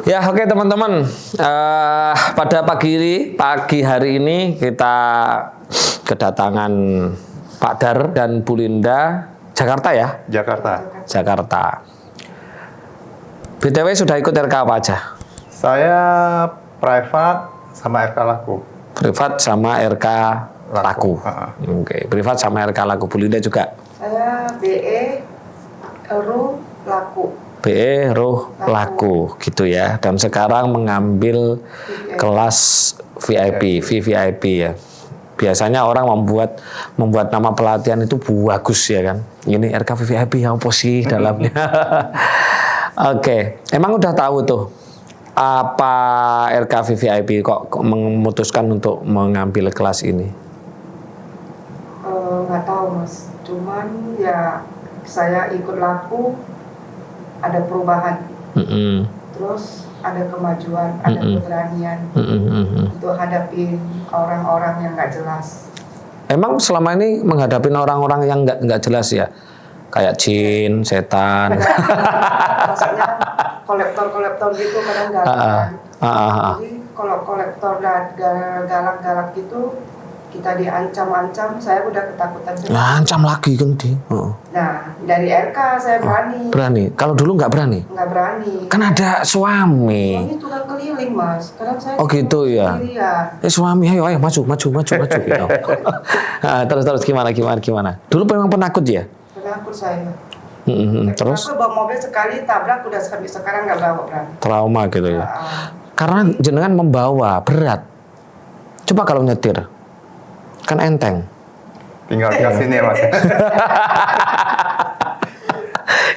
Ya, oke teman-teman. Pada pagi hari ini kita kedatangan Pak Dar dan Bu Linda, Jakarta ya? Jakarta. BTW sudah ikut RK apa aja? Saya privat sama RK Laku. Privat sama RK Laku. Oke, privat sama RK Laku. Bu Linda juga? Saya BE Ruh Laku. BE Ruh Laku gitu ya. Dan sekarang mengambil kelas VIP, VVIP ya. Biasanya orang membuat nama pelatihan itu bagus ya kan. Ini RK VVIP yang apa sih dalamnya? Oke, emang udah tahu tuh apa RK VVIP kok memutuskan untuk mengambil kelas ini? Nggak tahu mas, cuman ya saya ikut Laku ada perubahan, terus ada kemajuan, ada keberanian untuk hadapin orang-orang yang nggak jelas. Emang selama ini menghadapin orang-orang yang nggak jelas ya? Kayak jin, setan. Maksudnya kolektor gitu kadang galak. Jadi kalau kolektor galak gitu kita diancam-ancam, saya udah ketakutan. Ancam lagi kan di. Nah dari RK saya berani. Berani. Kalau dulu nggak berani? Nggak berani. Kan ada suami. Suami tukang keliling mas. Kadang saya. Oh gitu ya. Suami, ayo maju gitu. Nah, terus gimana? Dulu memang penakut ya? Penakut saya. Terus? Aku bawa mobil sekali tabrak udah sampai sekarang nggak bawa berani. Trauma gitu ya. Karena jenengan membawa berat. Coba kalau nyetir, kan enteng. Tinggal di sini ya mas.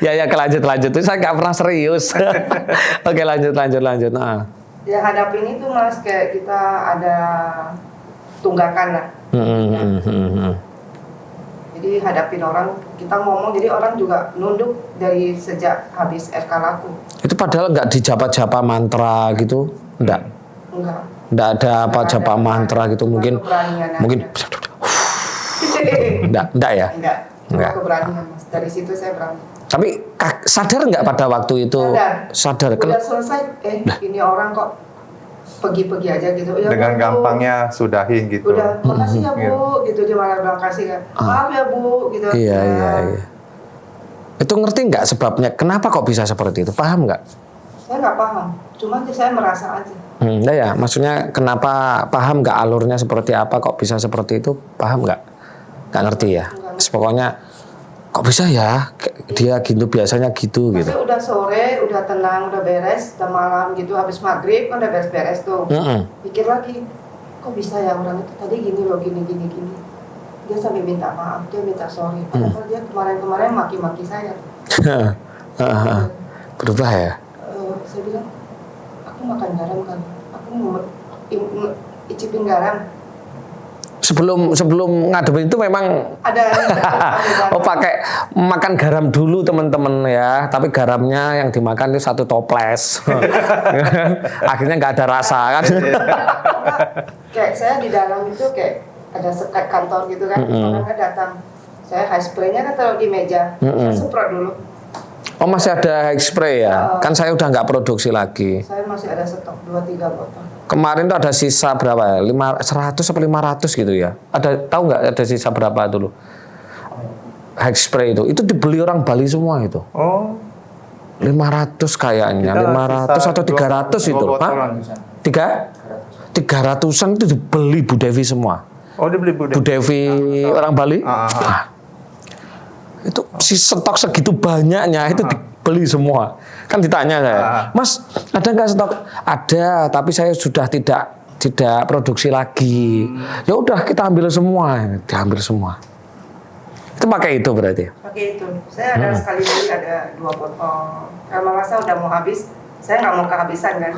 Ya lanjut. Saya nggak pernah serius. Oke lanjut. Nah. Ya hadapin itu mas, kayak kita ada tunggakan lah. Jadi hadapin orang, kita ngomong, jadi orang juga nunduk dari sejak habis RK Laku. Itu padahal nggak dijapa-japa mantra gitu, enggak? Enggak ada apa japa mantra gitu, mungkin enggak ya? Enggak. Keberanian mas, dari situ saya berani. Tapi sadar nggak pada waktu itu? Sadar. Udah selesai, ini orang kok pergi-pergi aja gitu. Ya, dengan gampangnya sudahin gitu. Udah, makasih ya Bu, gitu dia malah bilang kasih kan. Maaf ya Bu, gitu. Iya. Itu ngerti nggak sebabnya? Kenapa kok bisa seperti itu? Paham nggak? Saya nggak paham, cuman saya merasa aja. Ya, maksudnya kenapa paham nggak alurnya seperti apa? Kok bisa seperti itu? Paham nggak? Nggak ngerti ya. Pokoknya kok bisa ya? Dia gitu biasanya gitu. Tapi udah sore, udah tenang, udah beres, udah malam gitu, habis maghrib kan udah beres-beres tuh. Pikir lagi, kok bisa ya orang itu tadi gini loh, gini. Dia sampai minta maaf, dia minta sorry. Padahal dia kemarin maki-maki saya. Berubah ya? Saya bilang, aku makan garam kan, aku mau icipin garam. Sebelum ngadepin itu memang ada pakai makan garam dulu teman-teman ya, tapi garamnya yang dimakan itu satu toples. Akhirnya nggak ada rasa kan. Kayak saya di dalam itu kayak ada sekat kantor gitu kan, orangnya datang, saya high spray-nya kan taruh di meja, saya semprot dulu. Oh masih ada high spray ya? Kan saya udah nggak produksi lagi. Saya masih ada stok 2-3 botol. Kemarin tuh ada sisa berapa ya? 100 atau 500 gitu ya? Tahu nggak ada sisa berapa dulu? High spray itu dibeli orang Bali semua itu. Oh. 500 kayaknya, 500 atau 300 itu. Hah? 300-an itu dibeli Bu Devi semua. Oh dibeli Bu Devi orang Bali. Itu si stok segitu banyaknya itu dibeli semua. Kan ditanya saya, Mas ada nggak stok? Ada, tapi saya sudah tidak produksi lagi. Ya udah kita ambil semua, diambil semua. Itu pakai itu berarti? Pakai itu. Saya ada sekali beli ada 2 botol. Kalau merasa udah mau habis, saya nggak mau kehabisan kan.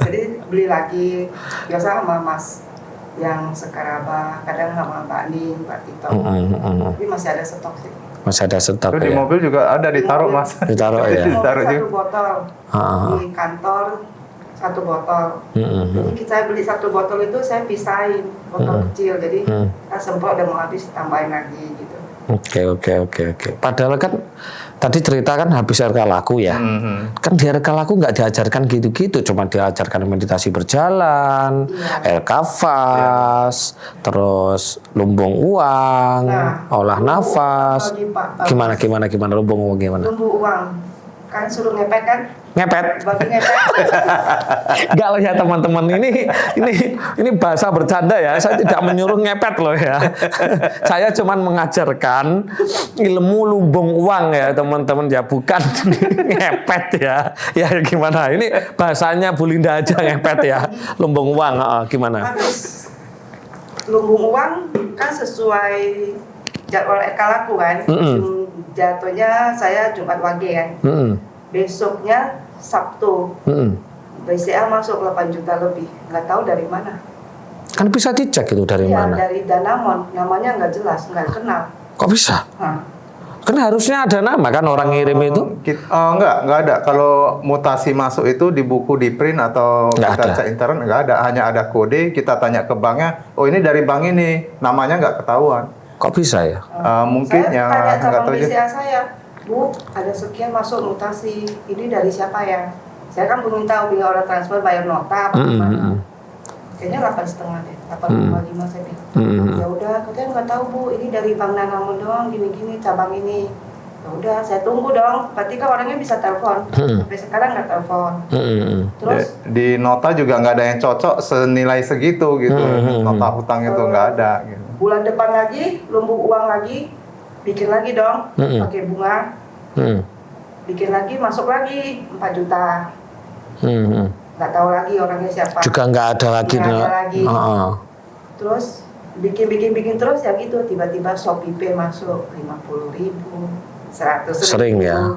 Jadi beli lagi. Biasa sama Mas yang sekarabah, kadang sama Mbak Ning, Mbak Tito. Tapi masih ada stok sih. Masih ada stok ya? Di mobil juga ada ditaruh mas. Ditaruh ya. Ditaruh juga. 1 botol di kantor 1 botol. Jadi saya beli 1 botol itu saya pisahin botol kecil. Jadi kita semprot udah mau habis tambahin lagi gitu. Oke. Padahal kan tadi cerita kan habis RK laku ya. Kan di RK laku nggak diajarkan gitu-gitu, cuma diajarkan meditasi berjalan, RK fast, terus lumbung uang, olah nafas. Gimana lumbung uang gimana? Lumbung uang kan suruh ngepet kan? Ngepet. Bagi ngepet. Enggak loh ya teman-teman, ini bahasa bercanda ya. Saya tidak menyuruh ngepet loh ya. Saya cuman mengajarkan ilmu lumbung uang ya teman-teman ya, bukan ngepet ya. Ya gimana? Ini bahasanya Bu Linda aja ngepet ya. Lumbung uang gimana? Habis lumbung uang kan sesuai jadwal RK laku kan. Jatuhnya saya Jumat Wage kan. Besoknya Sabtu. BCA masuk 8 juta lebih. Nggak tahu dari mana. Kan bisa dicek itu dari mana? Dari Danamon. Namanya nggak jelas, nggak kenal. Kok bisa? Kan harusnya ada nama kan orang ngirim itu? Enggak ada. Kalau mutasi masuk itu di buku di print atau kita cek internet nggak ada. Hanya ada kode, kita tanya ke banknya, oh ini dari bank ini, namanya nggak ketahuan. Kok bisa ya? Mungkin saya yang tanya nggak sama tahu juga. BCA saya, Bu, ada sekian masuk mutasi, ini dari siapa ya? Saya kan belum tahu, tinggal orang transfer bayar nota apa gimana. Kayaknya 8,5 deh, 8,5 saya bilang. Ya udah, katanya nggak tahu Bu, ini dari Bank Danamon doang, gini-gini, cabang ini. Ya udah, saya tunggu dong. Berarti kan orangnya bisa telepon. Sampai sekarang nggak telepon. Terus di nota juga nggak ada yang cocok senilai segitu gitu. Nota hutang itu nggak ada. Gitu. Bulan depan lagi, lumbung uang lagi, bikin lagi dong, pakai bunga. Bikin lagi, masuk lagi 4 juta. Nggak tahu lagi orangnya siapa. Juga nggak ada lagi. Nggak ada lagi. Terus bikin terus ya gitu. Tiba-tiba Shopee Pay masuk 50.000, 100.000. Sering ya.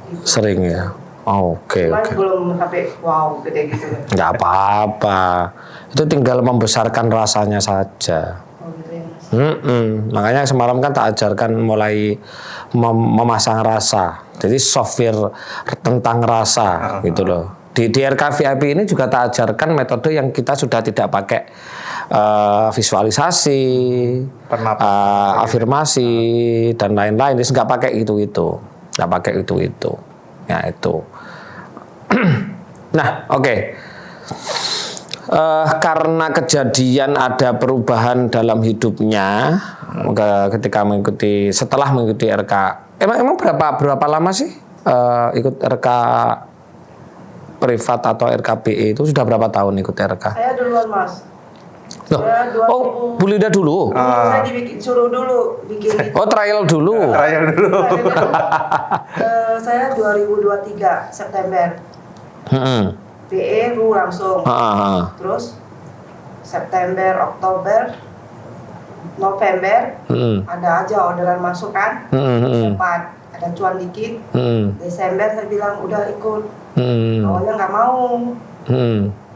Gitu. Sering ya. Oke. Belum sampai wow gede gitu. Nggak apa-apa. Itu tinggal membesarkan rasanya saja. Oh, gitu ya, Mas. Makanya semalam kan tak ajarkan mulai memasang rasa. Jadi software tentang rasa gitu loh. Di RK VIP ini juga tak ajarkan metode yang kita sudah tidak pakai visualisasi, afirmasi dan lain-lain. Jadi nggak pakai itu, nggak pakai itu. Ya itu. Nah, oke. Karena kejadian ada perubahan dalam hidupnya, setelah mengikuti RK. Emang berapa lama sih ikut RK privat atau RKBE itu sudah berapa tahun ikut RK? Saya duluan Mas. Bu Linda dulu. Saya suruh dulu bikin. Oh, trial dulu. Saya 2023 September. BE langsung. Terus September, Oktober, November ada aja orderan masuk kan. Sempat ada cuan dikit. Desember saya bilang udah ikut. Awalnya nggak mau.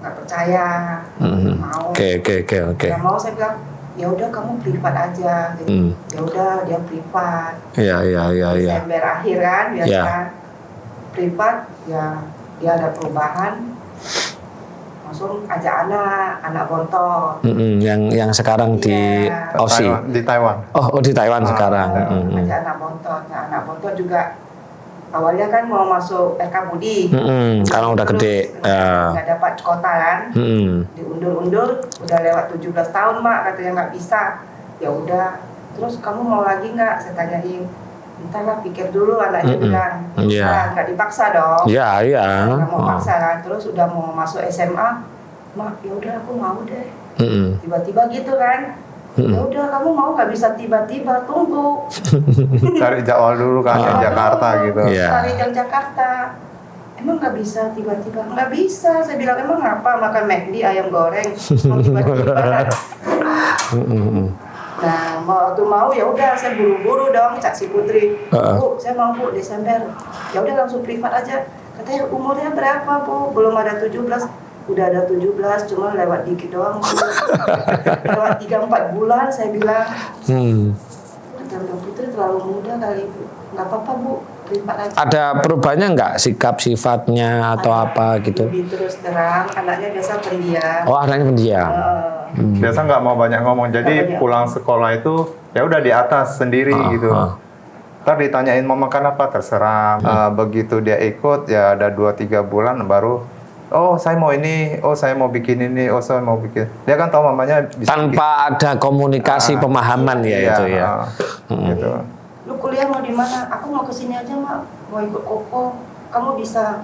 Nggak percaya, mau. Oke. Nggak mau, saya bilang ya udah kamu privat aja. Jadi ya udah dia privat. Iya. Desember akhir kan biasa privat ya dia ada perubahan. Langsung ajak anak bontot. Yang sekarang di Aussie. Di Taiwan. Oh di Taiwan sekarang. Ajak anak bontot. Nah, anak bontot juga awalnya kan mau masuk RK Budi. Karena udah gede. Nggak dapat kota kan. Diundur-undur, udah lewat 17 tahun Mak, katanya nggak bisa. Ya udah, terus kamu mau lagi nggak? Saya tanyain. Entahlah, pikir dulu, anaknya bilang. Nah, nggak dipaksa dong. Iya. Nggak mau paksa kan. Terus udah mau masuk SMA, Mak, ya udah aku mau deh. Tiba-tiba gitu kan. Ya udah, kamu mau nggak bisa tiba-tiba, tunggu. Cari jadwal dulu kan yang Jakarta gitu. Cari yang Jakarta. Emang nggak bisa tiba-tiba? Nggak bisa. Saya bilang emang apa makan McD ayam goreng mau tiba-tiba. Nah, waktu mau ya udah saya buru-buru dong cak si Putri. Bu, saya mau Bu Desember. Ya udah langsung privat aja. Katanya umurnya berapa Bu? Belum ada 17. Udah ada 17, cuma lewat dikit doang. Lewat 3-4 bulan saya bilang. Kata Mbak Putri terlalu muda kali Bu. Nggak apa-apa Bu, privat aja. Ada perubahannya nggak sikap sifatnya atau apa gitu? Lebih terus terang, anaknya biasa pendiam. Oh, anaknya pendiam. Biasa nggak mau banyak ngomong. Jadi pulang sekolah itu ya udah di atas sendiri gitu. Ntar ditanyain mau makan apa, terserah. Begitu dia ikut, ya ada 2-3 bulan baru, oh saya mau ini, oh saya mau bikin ini, oh saya mau bikin. Dia kan tahu mamanya bisa Tanpa ada komunikasi pemahaman ya itu ya. Gitu. Lu kuliah mau di mana? Aku mau ke sini aja, Mak. Mau ikut Koko. Kamu bisa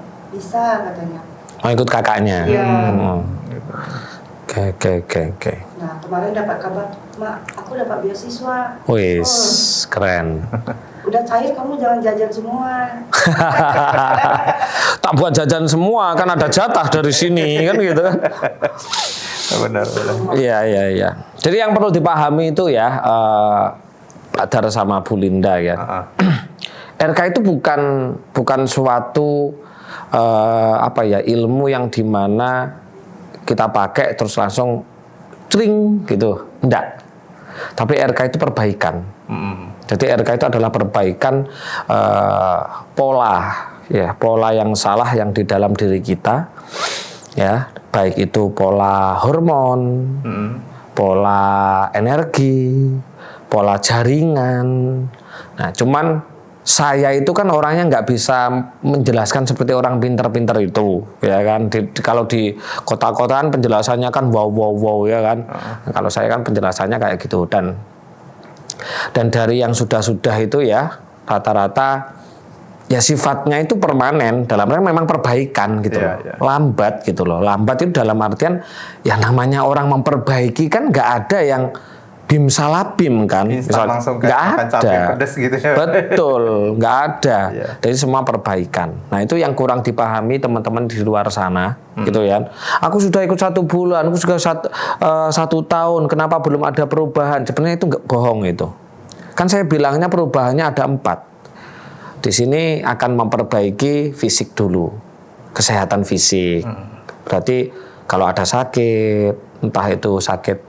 katanya. Mau ikut kakaknya. Iya. Oke. Nah, kemarin dapat kabar, Mak, aku dapat beasiswa. Wis, keren. Udah cair, kamu jangan jajan semua. Tak buat jajan semua, kan ada jatah dari sini kan gitu kan. Benar. Iya. Jadi yang perlu dipahami itu ya, Pak Dar sama Bu Linda ya. RK itu bukan suatu ilmu yang dimana kita pakai terus langsung cring gitu, enggak. Tapi RK itu perbaikan. Jadi RK itu adalah perbaikan pola yang salah yang di dalam diri kita, ya, baik itu pola hormon, pola energi, pola jaringan. Nah, cuman saya itu kan orangnya nggak bisa menjelaskan seperti orang pinter-pinter itu, ya kan. Kalau di kota-kotaan penjelasannya kan wow ya kan. Kalau saya kan penjelasannya kayak gitu, dan dari yang sudah itu ya rata-rata ya sifatnya itu permanen, dalam artian memang perbaikan gitu loh. Lambat gitu loh. Lambat itu dalam artian ya namanya orang memperbaiki kan nggak ada yang bim salabim kan, langsung nggak ada, pedes gitu ya. Betul, nggak ada. Jadi semua perbaikan. Nah itu yang kurang dipahami teman-teman di luar sana, gitu ya. Aku sudah ikut 1 bulan, aku sudah 1 tahun, kenapa belum ada perubahan? Sebenarnya itu nggak bohong itu. Kan saya bilangnya perubahannya ada 4. Di sini akan memperbaiki fisik dulu, kesehatan fisik. Berarti kalau ada sakit, entah itu sakit.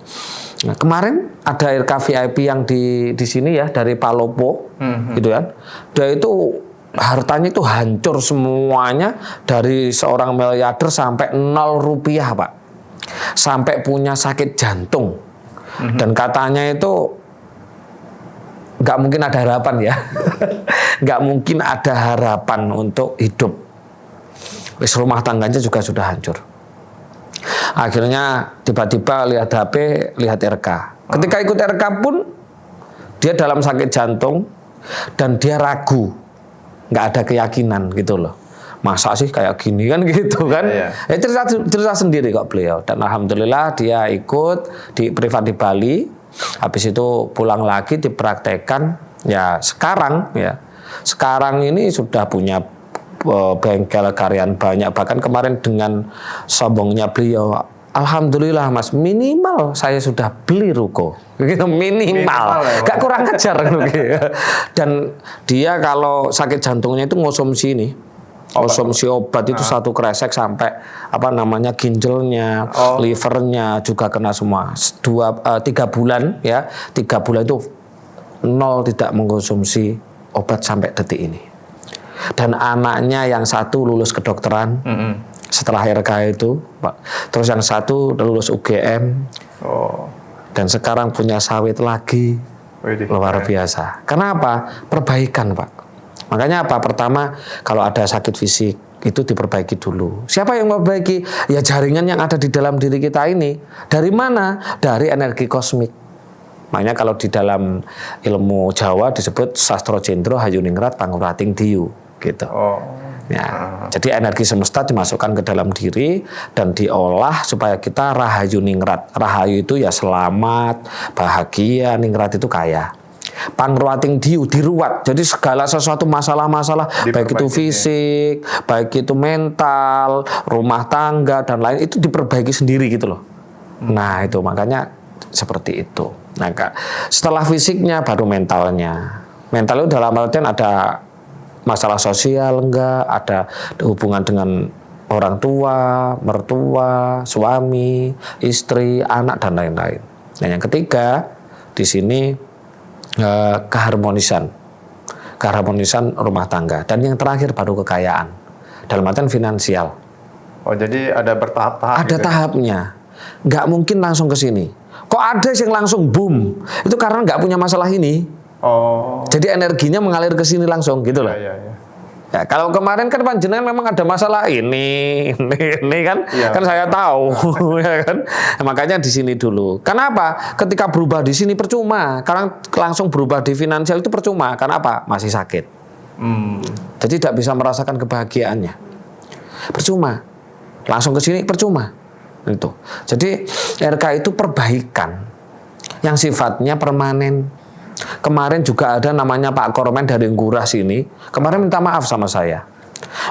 Nah, kemarin ada RK VIP yang di sini ya dari Palopo, gitu kan. Dia itu hartanya itu hancur semuanya dari seorang miliarder sampai 0 rupiah, Pak. Sampai punya sakit jantung. Dan katanya itu nggak mungkin ada harapan ya. Nggak mungkin ada harapan untuk hidup. Rumah tangganya juga sudah hancur. Akhirnya tiba-tiba lihat HP, lihat RK. Ketika ikut RK pun dia dalam sakit jantung dan dia ragu, nggak ada keyakinan gitu loh. Masa sih kayak gini kan gitu kan? Cerita sendiri kok beliau. Dan alhamdulillah dia ikut di privat di Bali. Habis itu pulang lagi dipraktekkan. Ya sekarang ini sudah punya bengkel karyan banyak, bahkan kemarin dengan sombongnya beliau, alhamdulillah Mas, minimal saya sudah beli ruko gitu, minimal gak kurang ajar gitu. Dan dia kalau sakit jantungnya itu ngonsumsi obat itu 1 kresek sampai ginjalnya, livernya juga kena semua. 3 bulan ya, 3 bulan itu 0 tidak mengkonsumsi obat sampai detik ini. Dan anaknya yang 1 lulus kedokteran setelah RK itu, Pak. Terus yang 1 lulus UGM, dan sekarang punya sawit lagi. Luar biasa. Kenapa? Perbaikan, Pak. Makanya apa? Pertama, kalau ada sakit fisik itu diperbaiki dulu. Siapa yang memperbaiki? Ya jaringan yang ada di dalam diri kita ini. Dari mana? Dari energi kosmik. Makanya kalau di dalam ilmu Jawa disebut Sastro Jendro Hayuningrat Pangurating Diyu gitu. Ya, jadi energi semesta dimasukkan ke dalam diri dan diolah supaya kita rahayu ningrat. Rahayu itu ya selamat, bahagia, ningrat itu kaya. Pangurating Diyu diruat. Jadi segala sesuatu masalah-masalah baik itu fisik, baik itu mental, rumah tangga dan lain itu diperbaiki sendiri gitu loh. Nah, itu makanya seperti itu. Nah, setelah fisiknya baru mentalnya. Mental itu dalam artian ada masalah sosial enggak, ada hubungan dengan orang tua, mertua, suami, istri, anak dan lain-lain. Nah, yang ketiga di sini keharmonisan rumah tangga, dan yang terakhir baru kekayaan dalam artian finansial. Jadi ada bertahap-tahap. Ada tahapnya, nggak mungkin langsung ke sini. Kok ada yang langsung boom? Itu karena nggak punya masalah ini. Oh. Jadi energinya mengalir ke sini langsung gitu loh. Iya, iya. Ya, kalau kemarin kan panjenengan memang ada masalah ini kan, Iya. kan saya tahu, ya kan. Makanya di sini dulu. Kenapa? Ketika berubah di sini percuma, karena langsung berubah di finansial itu percuma. Kenapa? Masih sakit. Jadi tidak bisa merasakan kebahagiaannya. Percuma. Langsung ke sini percuma. Itu. Jadi RK itu perbaikan yang sifatnya permanen. Kemarin juga ada namanya Pak Kormen dari Ngurah sini. Kemarin minta maaf sama saya.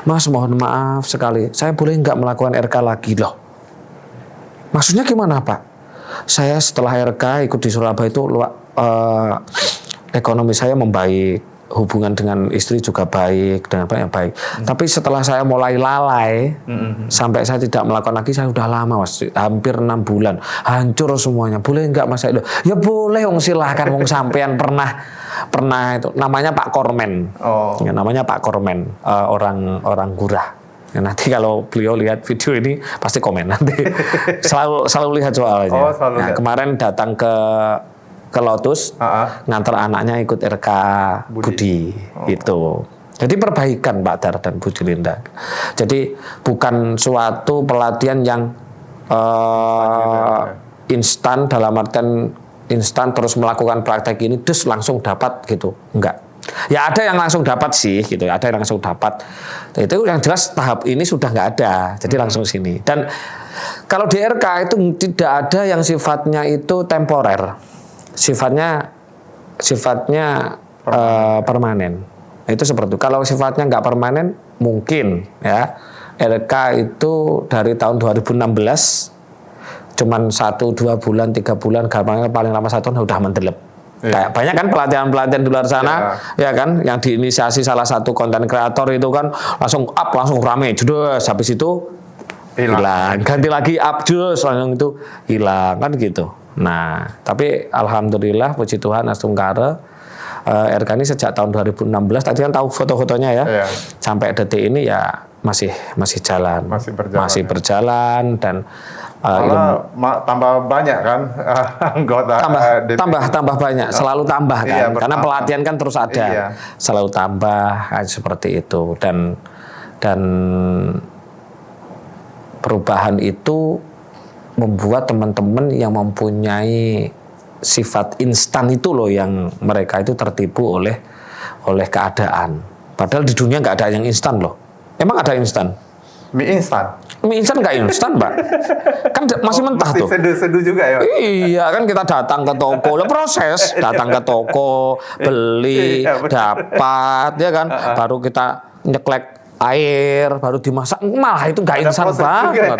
Mas, mohon maaf sekali. Saya boleh nggak melakukan RK lagi loh? Maksudnya gimana Pak? Saya setelah RK ikut di Surabaya itu ekonomi saya membaik. Hubungan dengan istri juga baik, dengan banyak baik. Tapi setelah saya mulai lalai, sampai saya tidak melakukan lagi, saya udah lama Mas, hampir 6 bulan, hancur semuanya. Boleh nggak Mas? Ya boleh, silahkan, sampean pernah itu, namanya Pak Kormen, ya, namanya Pak Kormen, orang Ngurah. Ya, nanti kalau beliau lihat video ini pasti komen nanti. selalu lihat soalnya. Nah, kemarin datang ke Lotus, ngantar anaknya ikut RK Budi, itu. Jadi perbaikan Pak Dar dan Bu Julinda. Jadi bukan suatu pelatihan yang instan, dalam artian instan terus melakukan praktek ini terus langsung dapat gitu, enggak. Ya ada yang langsung dapat sih gitu, ada yang langsung dapat. Itu yang jelas tahap ini sudah nggak ada, jadi langsung sini. Dan kalau di RK itu tidak ada yang sifatnya itu temporer. Sifatnya permanen. Itu seperti itu. Kalau sifatnya nggak permanen, mungkin ya RK itu dari tahun 2016 cuman 1-2 bulan, 3 bulan, gampangnya paling lama 1 tahun udah mendelep. Kayak banyak kan pelatihan-pelatihan di luar sana, ya kan, yang diinisiasi salah satu konten kreator itu kan langsung up, langsung rame, judes, habis itu hilang, ganti lagi up, judes, langsung itu hilang, kan gitu. Nah, tapi alhamdulillah puji Tuhan Astungkara RK ini sejak tahun 2016 tadi kan tahu foto-fotonya ya. Sampai detik ini ya masih jalan. Masih berjalan dan tambah banyak kan anggota tambah banyak, selalu tambah kan. Karena pelatihan kan terus ada. Selalu tambah seperti itu dan perubahan itu membuat teman-teman yang mempunyai sifat instan itu loh yang mereka itu tertipu oleh keadaan. Padahal di dunia nggak ada yang instan loh. Emang ada instan? Mie instan? Mie instan nggak instan, Mbak. Kan masih mentah tuh. Seduh juga ya? Iya, kan kita datang ke toko. Lah proses, datang ke toko, beli, dapat, ya kan. Baru kita nyeklek air, baru dimasak, malah itu nggak instan banget.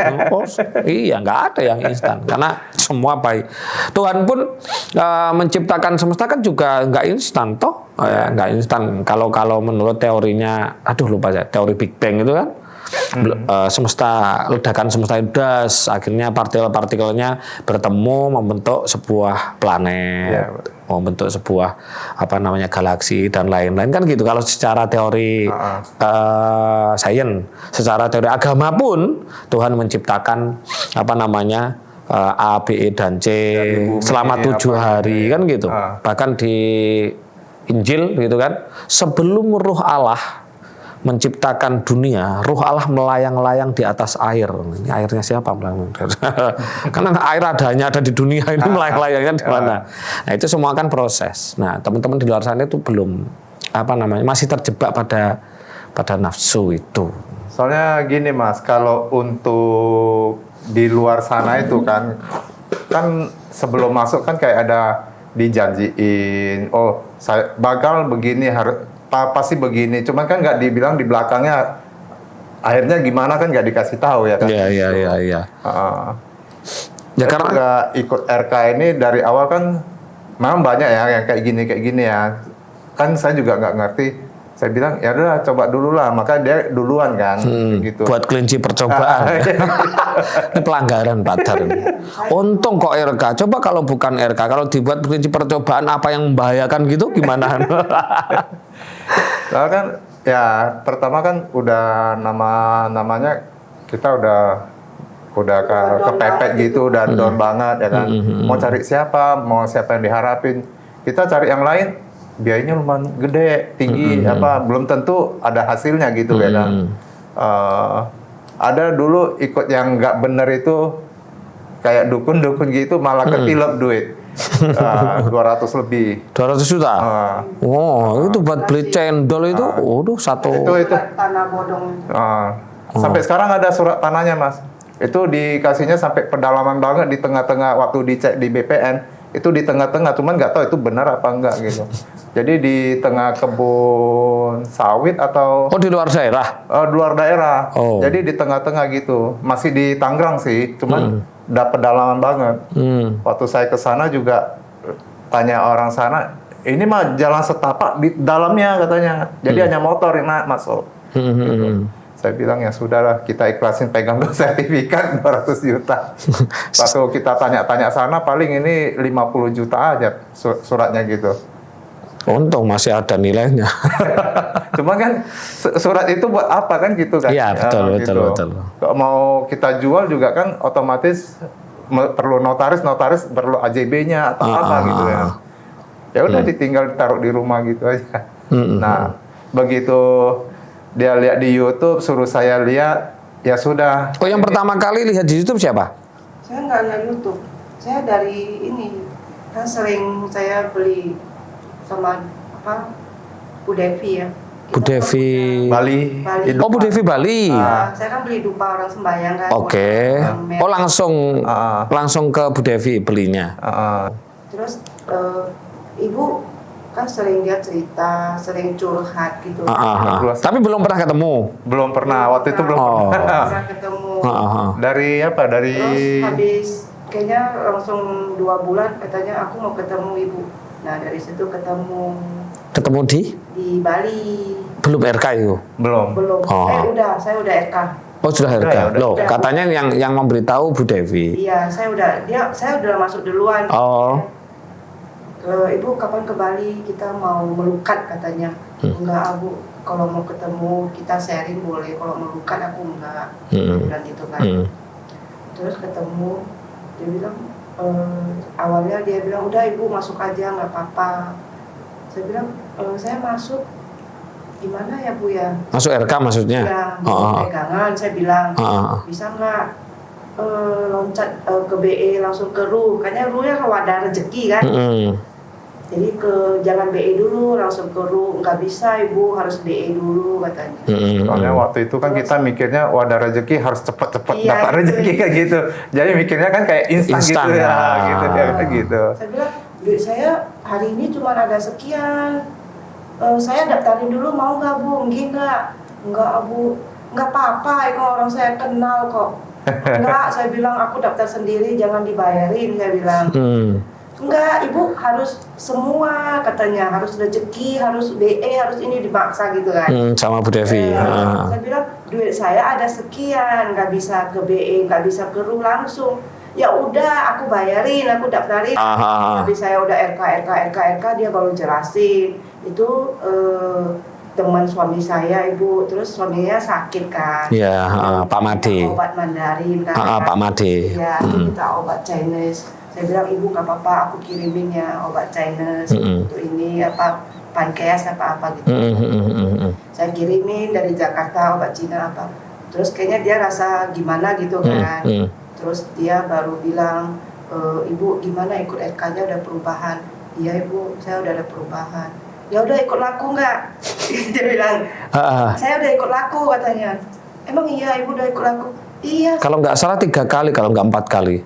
Iya, nggak ada yang instan karena semua baik. Tuhan pun menciptakan semesta kan juga nggak instan toh, nggak instan. Kalau menurut teorinya, lupa saya, teori Big Bang itu kan, ledakan semesta itu akhirnya partikel-partikelnya bertemu membentuk sebuah planet. Membentuk sebuah galaksi dan lain-lain kan gitu. Kalau secara teori sains, secara teori agama pun Tuhan menciptakan A, B, E dan C selama 7 hari kan gitu. Bahkan di Injil gitu kan, sebelum Ruh Allah menciptakan dunia, Ruh Allah melayang-layang di atas air. Ini airnya siapa melayang? Karena air hanya ada di dunia, ini melayang-layangnya di mana? Nah, itu semua kan proses. Nah, teman-teman di luar sana itu belum masih terjebak pada nafsu itu. Soalnya gini Mas, kalau untuk di luar sana itu kan sebelum masuk kan kayak ada dijanjiin, saya bakal begini, pasti begini, cuman kan nggak dibilang di belakangnya akhirnya gimana kan nggak dikasih tahu ya kan? Iya. Ya karena nggak ikut RK ini dari awal kan memang banyak ya yang kayak gini ya. Kan saya juga nggak ngerti. Saya bilang ya udah coba dulu lah, maka dia duluan kan gitu. Buat kelinci percobaan. Ini pelanggaran Pak Dar. Untung kok RK. Coba kalau bukan RK, kalau dibuat kelinci percobaan apa yang membahayakan gitu gimana? Nah kan ya pertama kan udah namanya kita udah kepepet gitu, udah down banget ya kan. Mau cari siapa, mau siapa yang diharapin, kita cari yang lain biayanya lumayan gede, tinggi, belum tentu ada hasilnya gitu beda. Ada dulu ikut yang nggak bener itu kayak dukun-dukun gitu malah ketilep duit 200 lebih. 200 juta. Itu buat beli cendol itu, satu. Itu. Tanah bodong. Sampai sekarang ada surat tanahnya, Mas. Itu dikasihnya sampai pedalaman banget di tengah-tengah, waktu dicek di BPN itu di tengah-tengah, cuman nggak tahu itu benar apa enggak gitu. Jadi di tengah kebun sawit atau di luar daerah. Luar daerah. Jadi di tengah-tengah gitu. Masih di Tangerang sih, cuman udah pedalaman banget. Waktu saya ke sana juga tanya orang sana, ini mah jalan setapak di dalamnya katanya. Jadi hanya motor yang masuk. Gitu. Saya bilang ya sudahlah, kita ikhlasin pegang sertifikat 200 juta. Waktu kita tanya-tanya sana paling ini 50 juta aja suratnya gitu. Untung masih ada nilainya. Cuma kan surat itu buat apa kan gitu kan? Iya, betul. Kalau mau kita jual juga kan otomatis perlu notaris perlu AJB-nya atau apa gitu ya. Ya udah ditinggal taruh di rumah gitu aja. Nah, begitu dia lihat di YouTube, suruh saya lihat, ya sudah. Yang pertama kali lihat di YouTube siapa? Saya nggak lihat YouTube. Saya dari ini, kan sering saya beli sama Bu Devi ya. Bu Devi Bali. Bu Devi Bali. Saya kan beli dupa orang sembahyang kan. Oke. Langsung ke Bu Devi belinya. Terus Ibu kan sering dia cerita, sering curhat gitu. Tapi belum pernah ketemu. Belum pernah, waktu itu belum pernah ketemu. Dari apa? Terus habis kayaknya langsung 2 bulan katanya aku mau ketemu Ibu. Nah dari situ ketemu. Ketemu di Bali. Belum RK itu? Belum. Saya udah RK. Sudah RK. Loh, katanya yang memberitahu Bu Devi. Iya, saya udah masuk duluan. Ibu kapan ke Bali, kita mau melukat katanya. Enggak, Bu, kalau mau ketemu kita sharing boleh, kalau melukat aku enggak. Bilang gitu kan. Terus ketemu, dia bilang awalnya dia bilang udah Ibu masuk aja nggak apa-apa. Saya bilang saya masuk gimana ya Bu ya? Masuk RK maksudnya? Ya, pegangan. Saya bilang bisa nggak loncat ke BE langsung ke RU, kayaknya RU ya wadah rezeki kan. Jadi ke jangan BE dulu langsung ke RU, nggak bisa Ibu, harus BE dulu katanya. Soalnya waktu itu kan kita mikirnya wadah rezeki harus cepat-cepat dapat rezeki kayak gitu. Jadi mikirnya kan kayak instan gitu ya, gitu. Saya bilang duit saya hari ini cuma ada sekian. Saya daftarin dulu, mau nggak Bu? Enggak Bu, nggak apa-apa, itu orang saya kenal kok. Enggak, saya bilang aku daftar sendiri, jangan dibayarin, saya bilang. Enggak, Ibu harus semua katanya, harus rezeki, harus BE, harus ini dipaksa gitu kan. Sama Bu Devi. Saya bilang duit saya ada sekian, nggak bisa ke BE, nggak bisa ke RU langsung. Ya udah, aku bayarin, aku daftarin. Tapi saya udah RK, dia baru jelasin itu teman suami saya Ibu, terus suaminya sakit kan. Iya, Pak Made. Obat Mandarin kan. Pak Made. Iya, kita obat Chinese. Saya bilang Ibu nggak apa-apa, aku kirimin ya obat Chinese untuk ini pankreas apa gitu. Saya kirimin dari Jakarta obat Cina apa. Terus kayaknya dia rasa gimana gitu kan. Terus dia baru bilang, Ibu gimana ikut RK-nya udah perubahan? Iya Ibu, saya udah ada perubahan. Ya udah ikut laku nggak? Dia bilang, saya udah ikut laku katanya. Emang iya Ibu udah ikut laku? Iya. Kalau nggak salah 3 kali, kalau nggak 4 kali.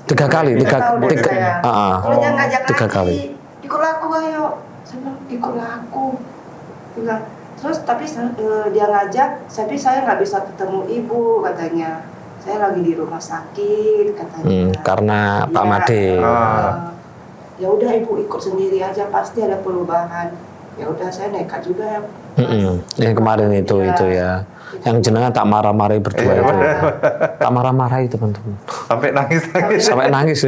3 kali. Kalau yang ngajak 3 kali. Ikut laku ayo. Saya bilang ikut laku. Bilang terus tapi dia ngajak, tapi saya nggak bisa ketemu Ibu katanya. Saya lagi di rumah sakit katanya. Karena Pak Made. Ya udah Ibu ikut sendiri aja, pasti ada perubahan. Ya udah saya nekat juga ya. Yang kemarin itu ya. Yang jenengan tak marah-marahi berdua itu. Tak marah-marahi teman-teman. Sampai nangis.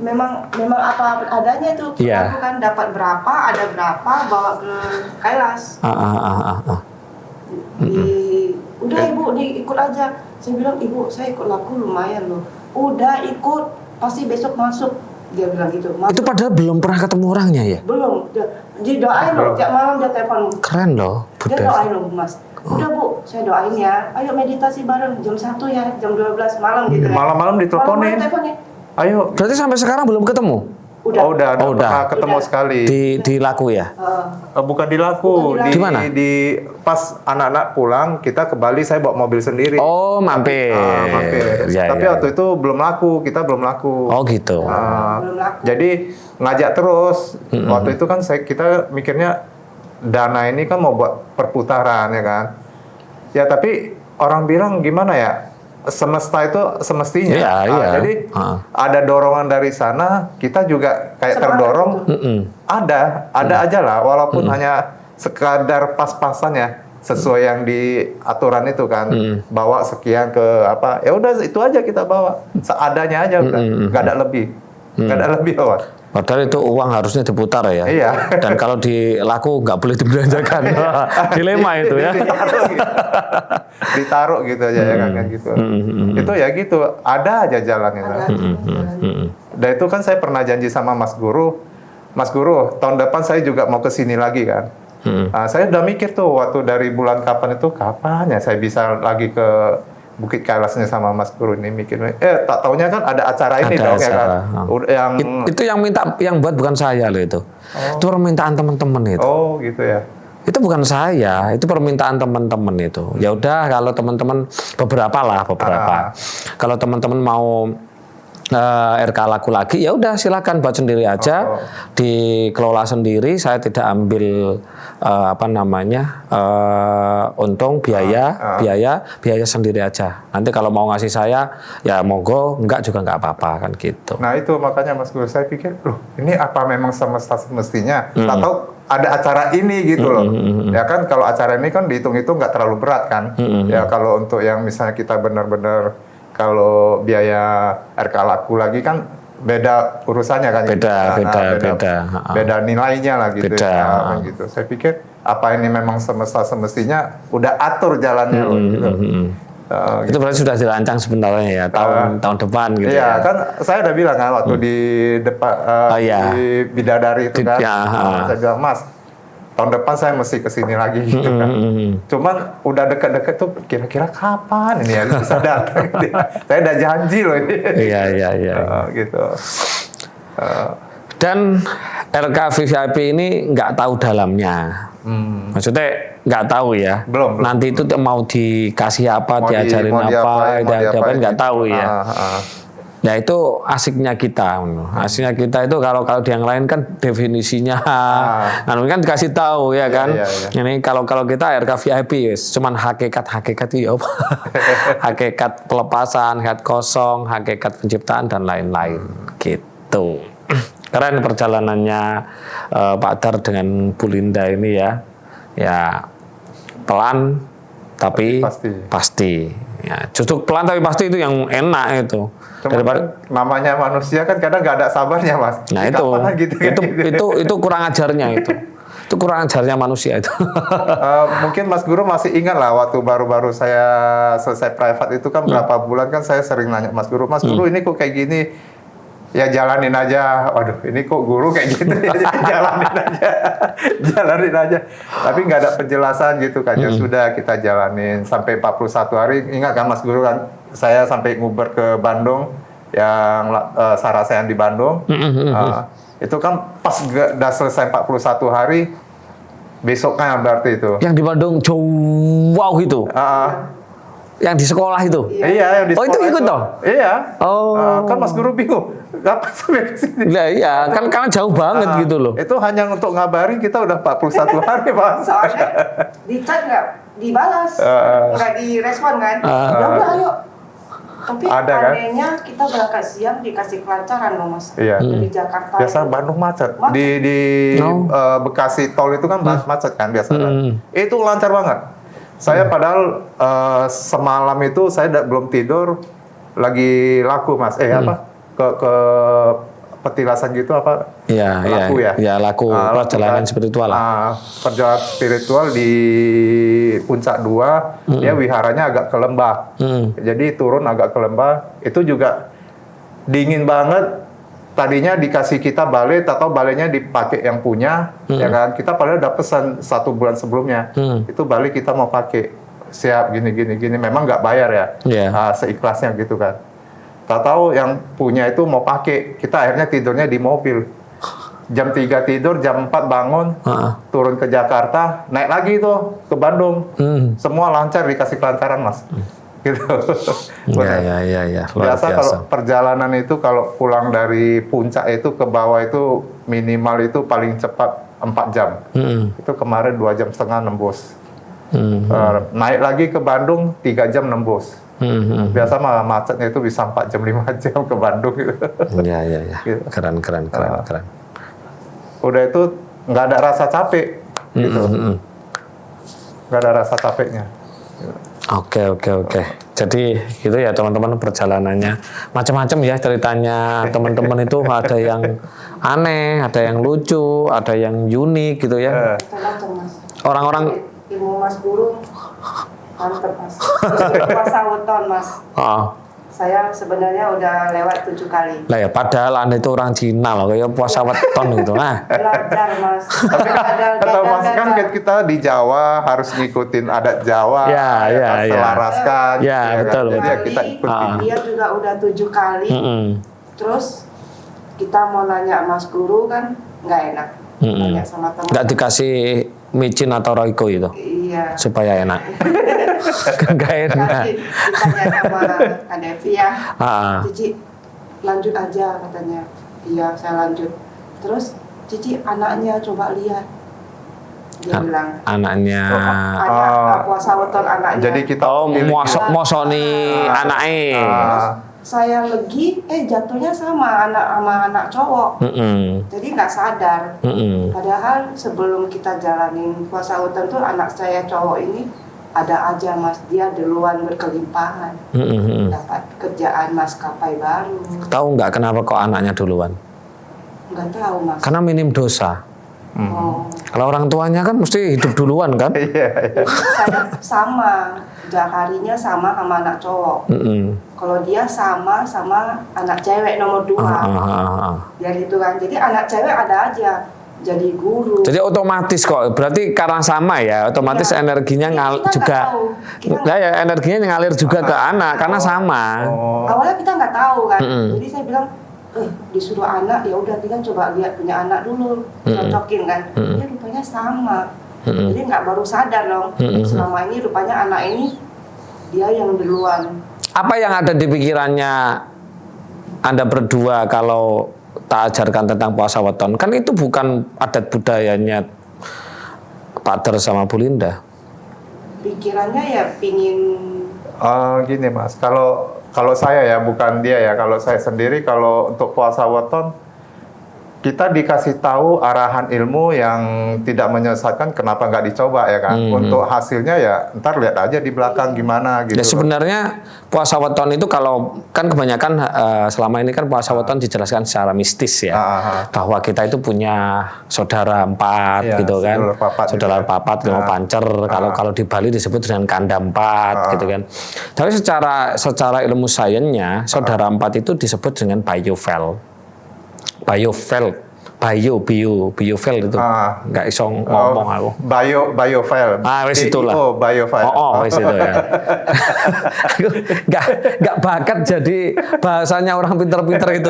Memang apa adanya itu. Aku kan dapat berapa, ada berapa, bawa ke Kailas. Udah Ibu ikut aja. Saya bilang Ibu saya ikut laku lumayan loh. Udah ikut, pasti besok masuk. Dia bilang gitu. Mas, Itu padahal belum pernah ketemu orangnya ya? belum. Dia doain loh. Tiap malam dia telepon. Keren loh, Dia Bunda. doain loh Mas. Udah Bu, saya doain ya. Ayo meditasi bareng jam 1 ya, jam 12 malam gitu. Malam-malam diteleponin. Malam-malam teleponin. Ayo. Berarti sampai sekarang belum ketemu? Udah. Udah udah. pernah ketemu Udah. sekali. Di Laku ya? Bukan di Laku, Bukan di mana? Di pas anak-anak pulang, kita ke Bali, saya bawa mobil sendiri. Oh, mampir. Mampir. Ya, Tapi ya. waktu itu belum laku, kita belum laku. Oh gitu. Belum laku. Jadi ngajak terus. Waktu itu kan kita mikirnya dana ini kan mau buat perputaran ya kan. Ya tapi orang bilang gimana ya? Semesta itu semestinya. Iya, iya. Jadi ada dorongan dari sana, kita juga kayak Semangat terdorong. Mm-mm. Ada aja lah, walaupun hanya sekadar pas-pasannya sesuai yang di aturan itu kan, bawa sekian ke apa, ya udah itu aja kita bawa, seadanya aja udah, nggak ada lebih, nggak ada lebih awas. Padahal itu uang harusnya diputar ya. Iya. Dan kalau di Laku nggak boleh dibelanjakan. Dilema itu ya. Ditaruh gitu aja ya kan kayak gitu. Itu ya gitu, ada aja jalannya. Ada Lah. jalan. Dan itu kan saya pernah janji sama Mas Guru, tahun depan saya juga mau ke sini lagi kan. Saya udah mikir tuh waktu dari bulan kapan ya saya bisa lagi ke Bukit Kailasnya sama Mas Guru ini mikir. Tak taunya kan ada acara ini Ada dong ya acara. kan. Yang Itu yang buat bukan saya loh itu. Itu permintaan teman-teman itu. oh gitu ya. Itu bukan saya, itu permintaan teman-teman itu. Ya udah kalau teman-teman beberapa. Kalau teman-teman mau RK Laku lagi, ya udah silakan buat sendiri aja, dikelola sendiri. Saya tidak ambil untung biaya sendiri aja. Nanti kalau mau ngasih saya, ya monggo, enggak juga enggak apa-apa kan gitu. Nah itu makanya Mas Guru saya pikir, loh ini apa memang semestinya? Atau ada acara ini gitu loh. Ya kan kalau acara ini kan dihitung-hitung nggak terlalu berat kan. Ya kalau untuk yang misalnya kita benar-benar kalau biaya RK Laku lagi kan beda urusannya kan. Beda nilainya lah gitu. Ya, kan gitu. Saya pikir apa ini memang semestinya udah atur jalannya loh. Gitu. Itu berarti sudah dirancang sebenarnya ya tahun depan gitu iya, ya. kan saya udah bilang kan waktu di depan di Bidadari itu kan. Saya bilang, Mas, tahun depan saya mesti kesini lagi gitu kan. Cuman udah dekat-dekat tuh kira-kira kapan ini ya bisa datang. Saya udah janji loh ini. Iya. Gitu. Dan RK VIP ini nggak tahu dalamnya. Maksudnya nggak tahu ya. Belum. Nanti itu mau dikasih apa, Mau diajarin mau apa, diapain nggak gitu. tahu ya. Ya itu asiknya kita. Asiknya kita itu kalau di yang lain kan definisinya, kan dikasih tahu ya kan. Iya. Ini kalau kita RK VIP cuman hakikat itu ya apa? Hakikat pelepasan, hakikat kosong, hakikat penciptaan dan lain-lain gitu. Keren perjalanannya Pak Dar dengan Bu Linda ini ya. Ya pelan tapi pasti. Ya, justru pelan tapi pasti itu yang enak itu. Daripada namanya manusia kan kadang nggak ada sabarnya, Mas. Nah itu kurang ajarnya itu. Itu kurang ajarnya manusia itu. Mungkin Mas Guru masih ingat lah waktu baru-baru saya selesai private itu kan berapa bulan kan saya sering nanya Mas Guru ini kok kayak gini? Ya jalanin aja. Waduh, ini kok guru kayak gitu ya. Jalanin aja. Tapi nggak ada penjelasan gitu kan. Ya sudah kita jalanin sampai 41 hari. Ingat kan Mas Guru kan, saya sampai nguber ke Bandung yang Sarasehan di Bandung. Itu kan pas udah selesai 41 hari, besoknya berarti itu. Yang di Bandung jauh itu. Yang di sekolah itu. Iya, yang di sekolah. Oh, itu ikut toh? Iya. Oh. Kan Mas Guru bingung. Kapan sampai ke sini? Iya, kan karena jauh banget gitu loh. Itu hanya untuk ngabarin kita udah 41 hari, Mas. Soalnya di chat nggak dibalas, nggak direspon kan. Ya udah ayo. Tapi Ada, kan? anehnya kita berangkat siang dikasih kelancaran loh Mas. Iya. Dari Jakarta. Biasa Bandung macet. Di Bekasi tol itu kan macet kan biasa. Itu lancar banget. Saya padahal semalam itu saya belum tidur, lagi laku Mas. Ke petilasan gitu apa? Iya, laku ya. Iya, laku perjalanan spiritual lah. Perjalanan spiritual di Puncak 2, ya wiharanya agak ke lembah. Jadi turun agak ke lembah, itu juga dingin banget. tadinya dikasih kita balet atau baletnya dipakai yang punya, ya kan? Kita padahal udah pesan 1 bulan sebelumnya. Itu balet kita mau pakai, siap gini. Memang nggak bayar ya, seikhlasnya gitu kan. Tahu yang punya itu mau pakai, kita akhirnya tidurnya di mobil. Jam 3 tidur, jam 4 bangun, turun ke Jakarta, naik lagi tuh ke Bandung. Semua lancar, dikasih kelancaran, Mas. Gitu. Ya. Biasa kalau perjalanan itu kalau pulang dari puncak itu ke bawah itu minimal itu paling cepat 4 jam. Itu kemarin 2,5 jam nembus. Naik lagi ke Bandung 3 jam nembus. Biasa mah macetnya itu bisa 4 jam 5 jam ke Bandung gitu. Iya. Gitu. Keren. Udah itu nggak ada rasa capek gitu. Nggak ada rasa capeknya. Oke. Jadi itu ya teman-teman, perjalanannya macam-macam ya ceritanya teman-teman itu, ada yang aneh, ada yang lucu, ada yang unik gitu ya. Macam-macam, Mas. Orang-orang Ilmu Mas Guru mantep, Mas. Puasa weton, Mas. Saya sebenarnya udah lewat 7 kali. Lah ya, padahal Anda itu orang Cina loh, kayak puasa weton gitu. Nah, Belajar, Mas. Tapi kata Mas kan kita di Jawa harus ngikutin adat Jawa, selaraskan. Ya, betul. Jadi ya kita ikutin. Dia juga udah 7 kali. Terus kita mau nanya Mas Guru kan nggak enak. Nanya sama teman. nggak dikasih micin atau roiko itu Iya. supaya enak. Nggak enak. Ditanya sama Kak Devi ya. Cici lanjut aja katanya. Iya, saya lanjut. Terus Cici anaknya coba lihat. Dia bilang. Anaknya. Anak puasa weton anaknya. Jadi kita mosok nih anaknya. Saya legi, jatuhnya sama anak cowok. Jadi nggak sadar. Padahal sebelum kita jalanin puasa weton tuh anak saya cowok ini ada aja, Mas. Dia duluan berkelimpahan. Dapat kerjaan maskapai baru. Tahu nggak kenapa kok anaknya duluan? Nggak tahu, Mas. Karena minim dosa. Oh. Kalau orang tuanya kan mesti hidup duluan kan? Saya sama, harinya sama anak cowok. Kalau dia sama anak cewek nomor 2. Biar gitu kan. Jadi anak cewek ada aja jadi guru. Jadi otomatis kok. Berarti karena sama ya, otomatis energinya juga. Ya, energinya ngalir juga ke anak karena sama. Awalnya kita nggak tahu kan. Jadi saya bilang, disuruh anak, ya udah kita coba lihat punya anak dulu, cocokin kan. Ya rupanya sama. Jadi nggak baru sadar dong. Selama ini rupanya anak ini dia yang duluan. Apa yang ada di pikirannya Anda berdua kalau tak ajarkan tentang puasa weton? Kan itu bukan adat budayanya Pak Der sama Bu Linda. Pikirannya ya pingin. Gini, Mas, kalau saya ya, bukan dia ya, kalau saya sendiri kalau untuk puasa weton kita dikasih tahu arahan ilmu yang tidak menyesatkan, kenapa nggak dicoba ya kan? Untuk hasilnya ya ntar lihat aja di belakang gimana gitu. Ya, sebenarnya puasa weton itu kalau kan kebanyakan selama ini kan puasa weton dijelaskan secara mistis ya, bahwa kita itu punya saudara 4 gitu kan, saudara papat, 5 pancer. Kalau di Bali disebut dengan kanda 4 gitu kan. Tapi secara ilmu sainsnya saudara 4 itu disebut dengan biofil itu nggak iso ngomong aku. Biofil. Wes itulah. Biofil. Wes itu ya. nggak bakat jadi bahasanya orang pinter-pinter itu.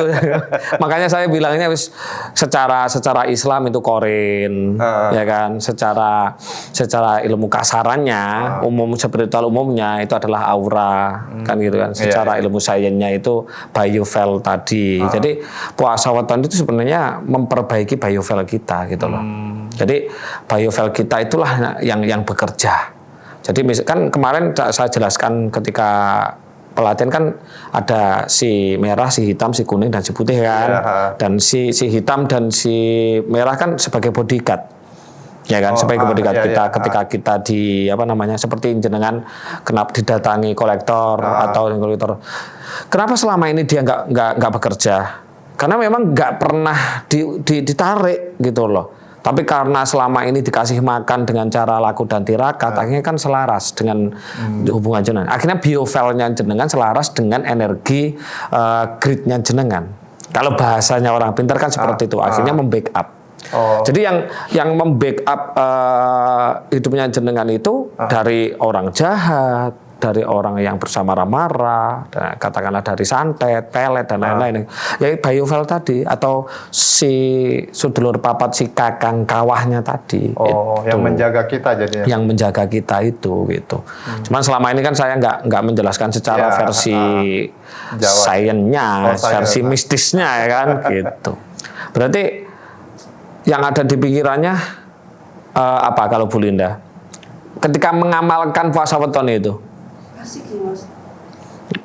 Makanya saya bilangnya wis secara Islam itu korin, ya kan. Secara ilmu kasarannya, umum spiritual umumnya itu adalah aura, kan gitu kan. Secara ilmu sainsnya itu biofil tadi. Jadi puasa weton itu sebenarnya memperbaiki biofil kita gitu loh. Jadi biofil kita itulah yang bekerja. Jadi kan kemarin saya jelaskan ketika pelatihan kan ada si merah, si hitam, si kuning dan si putih kan. Dan si hitam dan si merah kan sebagai bodyguard. Ya kan, sebagai bodyguard kita ketika kita di seperti jenengan kenapa didatangi kolektor atau kolektor. Kenapa selama ini dia nggak bekerja? Karena memang nggak pernah ditarik gitu loh. Tapi karena selama ini dikasih makan dengan cara laku dan tirakat, akhirnya kan selaras dengan hubungan jenengan. Akhirnya biofilnya jenengan selaras dengan energi gridnya jenengan. Kalau bahasanya orang pintar kan seperti itu, akhirnya membackup. Oh. Jadi yang membackup hidupnya jenengan itu dari orang jahat, dari orang yang bersama marah, katakanlah dari santet, pelet dan lain-lain. Ya biovel tadi atau si sudulur papat si kakang kawahnya tadi. Oh, itu. yang menjaga kita jadinya. Yang menjaga kita itu gitu. Cuman selama ini kan saya nggak menjelaskan secara versi sainsnya, versi mistisnya ya kan gitu. Berarti yang ada di pikirannya apa kalau Bu Linda? Ketika mengamalkan puasa weton itu? Asik sih Mas.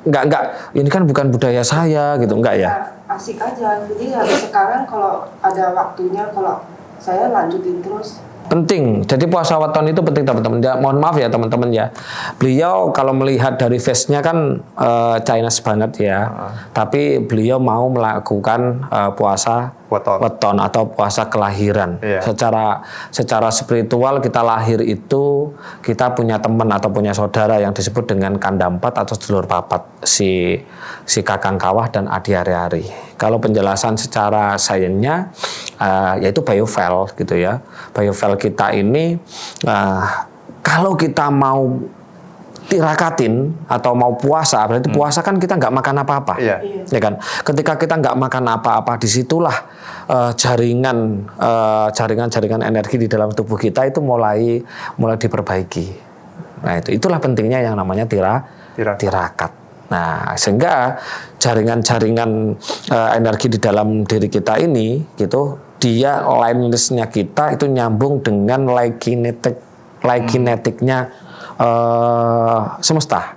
Enggak, ini kan bukan budaya saya gitu, enggak ya? Asik aja. Jadi habis sekarang kalau ada waktunya, kalau saya lanjutin terus. Penting. Jadi puasa weton itu penting teman-teman. Ya, mohon maaf ya teman-teman ya. Beliau kalau melihat dari face-nya kan Chinese banget ya. Tapi beliau mau melakukan puasa weton atau puasa kelahiran. Secara spiritual kita lahir itu kita punya teman atau punya saudara yang disebut dengan kanda empat atau sedulur papat, si kakang kawah dan adi ari-ari. Kalau penjelasan secara sainsnya yaitu biovel gitu ya. Biovel kita ini kalau kita mau tirakatin atau mau puasa, berarti puasa kan kita nggak makan apa-apa, ya kan? Ketika kita nggak makan apa-apa, disitulah jaringan energi di dalam tubuh kita itu mulai diperbaiki. Nah itulah pentingnya yang namanya tirakat. Nah sehingga jaringan-jaringan energi di dalam diri kita ini, gitu, dia lineless-nya kita itu nyambung dengan kinetiknya semesta.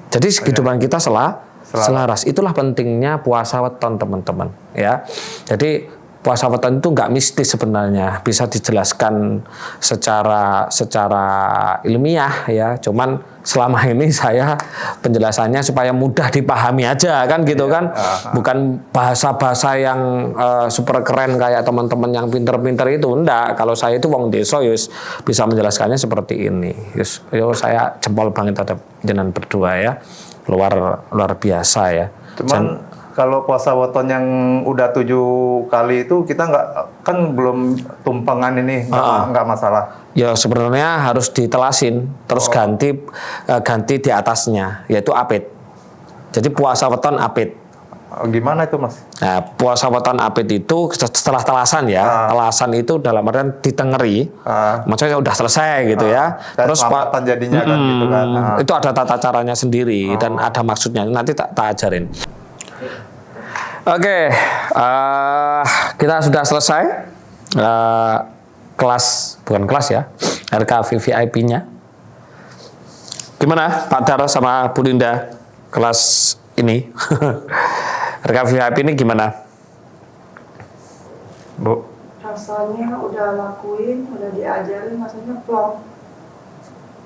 Jadi kehidupan kita selaras. Itulah pentingnya puasa weton teman-teman ya. Jadi puasa weton itu nggak mistis sebenarnya, bisa dijelaskan secara ilmiah ya. Cuman selama ini saya penjelasannya supaya mudah dipahami aja kan gitu kan. Bukan bahasa-bahasa yang super keren kayak teman-teman yang pinter-pinter itu, enggak. Kalau saya itu wong desa yus bisa menjelaskannya seperti ini. Yo saya jempol banget terhadap jenengan berdua ya. Luar biasa ya. Cuman kalau puasa weton yang udah 7 kali itu kita kan belum tumpengan ini, nggak masalah. Ya sebenarnya harus ditelasin, terus ganti di atasnya, yaitu apit. Jadi puasa weton apit. Gimana itu Mas? Nah, puasa weton apit itu setelah telasan ya, telasan itu dalam artian ditengeri, maksudnya udah selesai gitu ya. Terus jadinya kan gitu kan. Itu ada tata caranya sendiri dan ada maksudnya. Nanti tak ajarin. Oke, kita sudah selesai bukan kelas ya, RKVVIP-nya. Gimana Pak Dar sama Bu Linda kelas ini? RKVVIP ini gimana? Bu? Rasanya udah lakuin, udah diajarin, rasanya plong.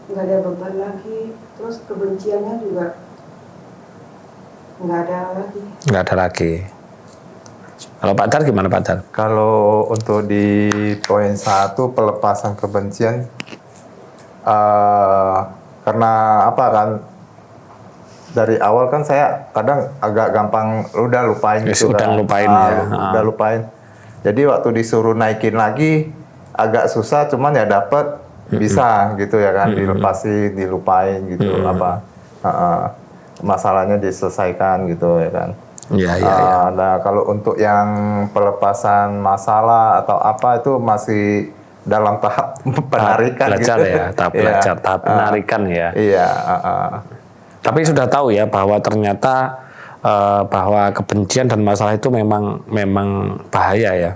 Nggak ada beban lagi, terus kebenciannya juga nggak ada lagi. Kalau Pak Dar gimana Pak Dar? Kalau untuk di poin 1 pelepasan kebencian, karena apa kan? Dari awal kan saya kadang agak gampang udah lupain gitu kan. Udah lupain. Jadi waktu disuruh naikin lagi agak susah, cuman ya dapet bisa gitu ya kan, dilepasin, dilupain gitu masalahnya diselesaikan gitu ya kan. Iya. Nah kalau untuk yang pelepasan masalah atau apa itu masih dalam tahap penarikan belajar gitu. Ya, tahap penarikan ya. Iya. Tapi sudah tahu ya bahwa ternyata bahwa kebencian dan masalah itu memang bahaya ya.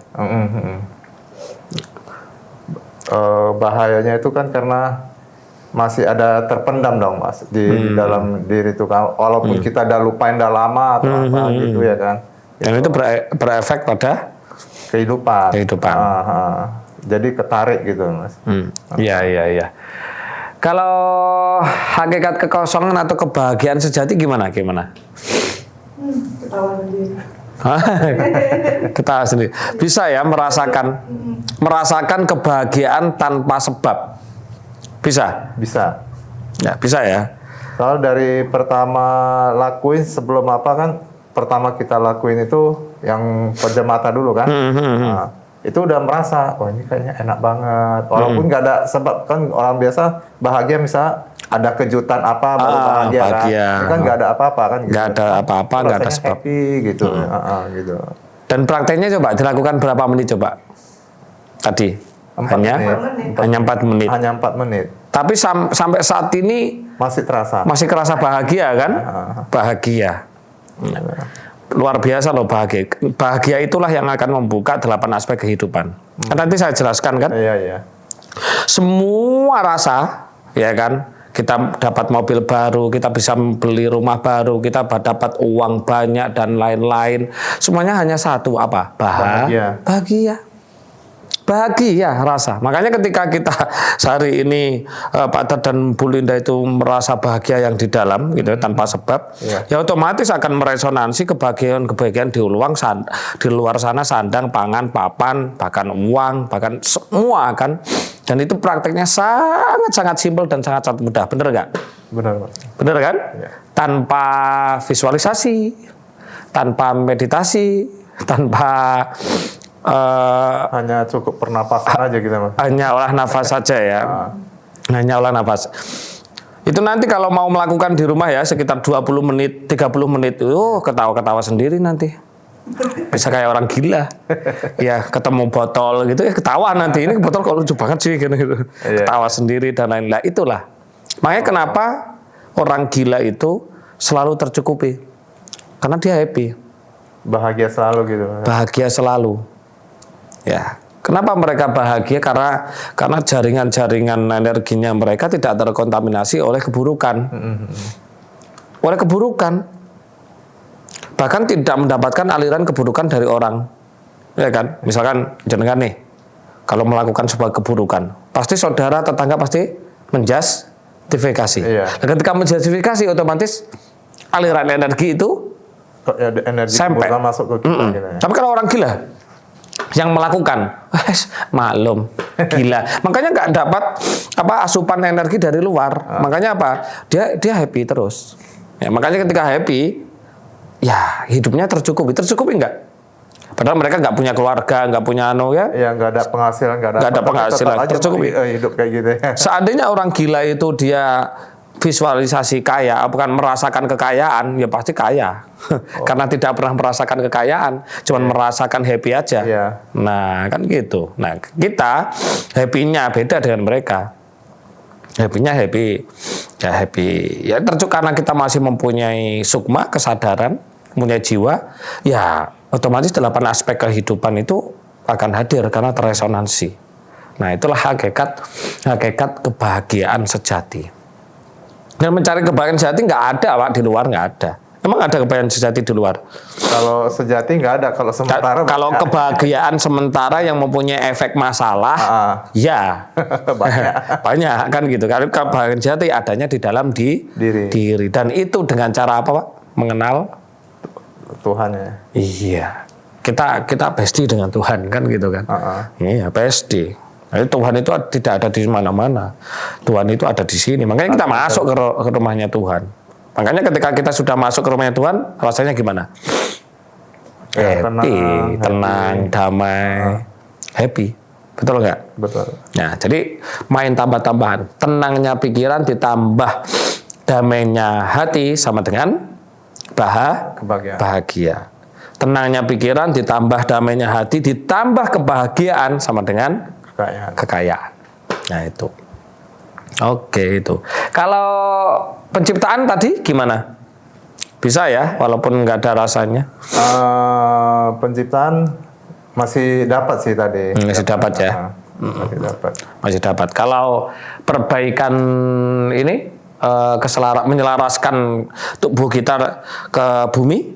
Bahayanya itu kan karena masih ada terpendam dong Mas di dalam diri itu kan, walaupun kita udah lupain udah lama atau apa gitu ya kan. Dan itu berefek pada kehidupan. Jadi ketarik gitu Mas. Iya. Kalau hakikat kekosongan atau kebahagiaan sejati gimana? Ketawa sendiri. Ketawa sendiri. Bisa ya merasakan kebahagiaan tanpa sebab. Bisa. Ya, bisa ya. Soal dari pertama lakuin sebelum apa kan pertama kita lakuin itu yang pejam mata dulu kan. Nah, itu udah merasa, oh ini kayaknya enak banget. Walaupun nggak ada sebab, kan orang biasa bahagia misal ada kejutan apa baru bahagia. Kan, kan nggak ada apa-apa kan. Gitu. Nggak ada apa-apa, nggak ada sebab. Happy gitu. Gitu. Dan prakteknya coba dilakukan berapa menit coba? Tadi 4 hanya menit. hanya 4 menit. Hanya 4 menit. Tapi sampai saat ini Masih terasa. masih kerasa bahagia kan? Bahagia. Luar biasa loh bahagia. Bahagia itulah yang akan membuka 8 aspek kehidupan. Kan nanti saya jelaskan kan? Iya, iya. Semua rasa, ya kan? Kita dapat mobil baru, kita bisa beli rumah baru, kita dapat uang banyak dan lain-lain. Semuanya hanya satu, apa? Bahagia. Bahagia. Bahagia rasa. Makanya ketika kita sehari ini Pak Ted dan Bu Linda itu merasa bahagia yang di dalam gitu tanpa sebab, ya otomatis akan meresonansi kebahagiaan di luar sana, sandang, pangan, papan, bahkan uang, bahkan semua kan. Dan itu prakteknya sangat-sangat simpel dan sangat-sangat mudah. Bener nggak? Benar, Pak. Bener kan? Ya. Tanpa visualisasi, tanpa meditasi, tanpa hanya cukup pernapasan aja gitu, Mas. hanya olah nafas saja ya. Hanya olah nafas. Itu nanti kalau mau melakukan di rumah ya sekitar 20 menit, 30 menit. Ketawa-ketawa sendiri nanti. Bisa kayak orang gila. Ya, ketemu botol gitu ya ketawa nanti. Ini botol kok lucu banget sih gitu. Ketawa sendiri dan lain-lain. Itulah. Makanya kenapa orang gila itu selalu tercukupi. Karena dia happy. Bahagia selalu gitu. Bahagia selalu. Ya, kenapa mereka bahagia? Karena jaringan-jaringan energinya mereka tidak terkontaminasi oleh keburukan. Oleh keburukan. Bahkan tidak mendapatkan aliran keburukan dari orang. Ya kan? Misalkan jenengan nih, kalau melakukan sebuah keburukan, pasti saudara tetangga pasti menjustifikasi. Iya. Dan ketika menjustifikasi otomatis aliran energi itu energi sampai masuk ke kita gitu ya. Tapi kalau orang gila yang melakukan, maklum, gila. Makanya nggak dapat asupan energi dari luar. Makanya apa? Dia happy terus. Ya, makanya ketika happy, ya hidupnya tercukupi. Tercukupi nggak? Padahal mereka nggak punya keluarga, nggak punya ya. Iya, nggak ada penghasilan, nggak ada penghasilan. Tercukupi. Hidup kayak gitu ya. Seandainya orang gila itu dia visualisasi kaya, bukan merasakan kekayaan, ya pasti kaya. Karena tidak pernah merasakan kekayaan, cuman merasakan happy aja. Nah, kan gitu. Nah, kita happy-nya beda dengan mereka. Happy-nya happy. Ya tercukup karena kita masih mempunyai sukma, kesadaran, mempunyai jiwa, ya otomatis 8 aspek kehidupan itu akan hadir karena terresonansi. Nah, itulah hakikat kebahagiaan sejati. Dan mencari kebahagiaan sejati nggak ada, Pak, di luar nggak ada. Emang ada kebahagiaan sejati di luar? Kalau sejati nggak ada, kalau sementara. Kalau kebahagiaan sementara yang mempunyai efek masalah, ya banyak kan gitu. Kalau kebahagiaan sejati adanya di dalam diri. Dan itu dengan cara apa, Pak? Mengenal Tuhan ya. Iya. Kita bestie dengan Tuhan kan gitu kan? Iya, bestie. Jadi Tuhan itu tidak ada di mana-mana. Tuhan itu ada di sini. Makanya kita masuk ke rumahnya Tuhan. Makanya ketika kita sudah masuk ke rumahnya Tuhan, rasanya gimana? Ya, tenang, damai, happy. Betul nggak? Betul. Nah, jadi main tambah-tambahan. Tenangnya pikiran ditambah damainya hati sama dengan bahagia. Tenangnya pikiran ditambah damainya hati ditambah kebahagiaan sama dengan kekayaan. Nah, itu. Oke, itu. Kalau penciptaan tadi gimana? Bisa ya, walaupun nggak ada rasanya. Penciptaan masih dapat sih tadi. Masih dapat ya. Masih dapat. Kalau perbaikan ini menyelaraskan tubuh kita ke bumi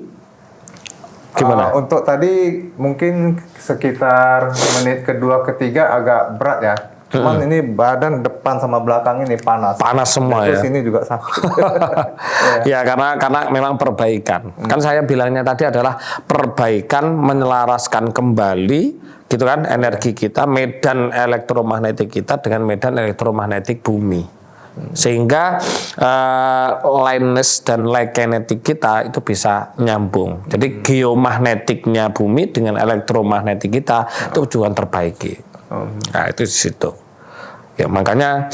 gimana? Untuk tadi mungkin sekitar menit kedua ketiga agak berat ya. Cuman ini badan depan sama belakang ini panas. Panas semua ya. Terus ini juga sakit. Ya karena memang perbaikan. Kan saya bilangnya tadi adalah perbaikan menyelaraskan kembali gitu kan energi kita, medan elektromagnetik kita dengan medan elektromagnetik bumi. Sehingga lightness dan light kinetic kita itu bisa nyambung. Jadi geomagnetiknya bumi dengan elektromagnetik kita itu juga terbaiki. Nah, itu di situ. Ya, makanya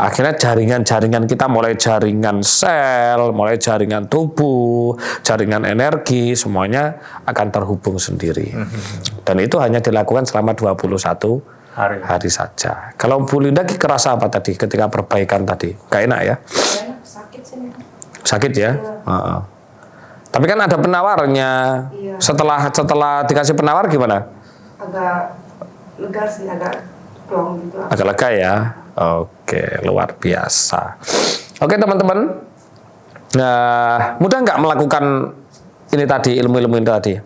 akhirnya jaringan-jaringan kita mulai jaringan sel, mulai jaringan tubuh, jaringan energi, semuanya akan terhubung sendiri. Dan itu hanya dilakukan selama 21 hari saja. Kalau Bu Linda kerasa apa tadi ketika perbaikan tadi? Gak enak ya? Enak, sakit sih. Sakit ya? Tapi kan ada penawarnya. Iya. Setelah dikasih penawar gimana? Agak lega sih, agak plong gitu. Agak lega ya. Oke, luar biasa. Oke teman-teman, nah, mudah nggak melakukan ini tadi, ilmu-ilmu ini tadi?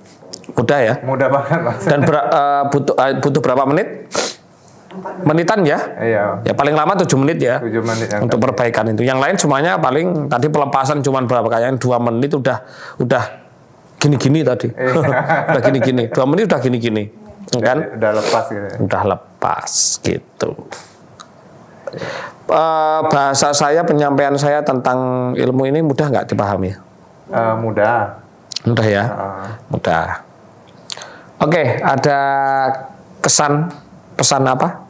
Mudah ya? Mudah banget, Mas. Dan butuh berapa menit? 4 menit. Menitan ya? Iya. Ya paling lama 7 menit ya. 7 menit yang untuk perbaikan itu. Yang lain semuanya paling tadi pelepasan cuman berapa, kayaknya 2 menit udah gini-gini tadi. Udah gini-gini. 2 menit udah gini-gini. Kan? Udah lepas gitu. Udah lepas gitu. Bahasa saya, penyampaian saya tentang ilmu ini mudah nggak dipahami? Mudah. Mudah ya? Mudah. Oke, ada pesan apa?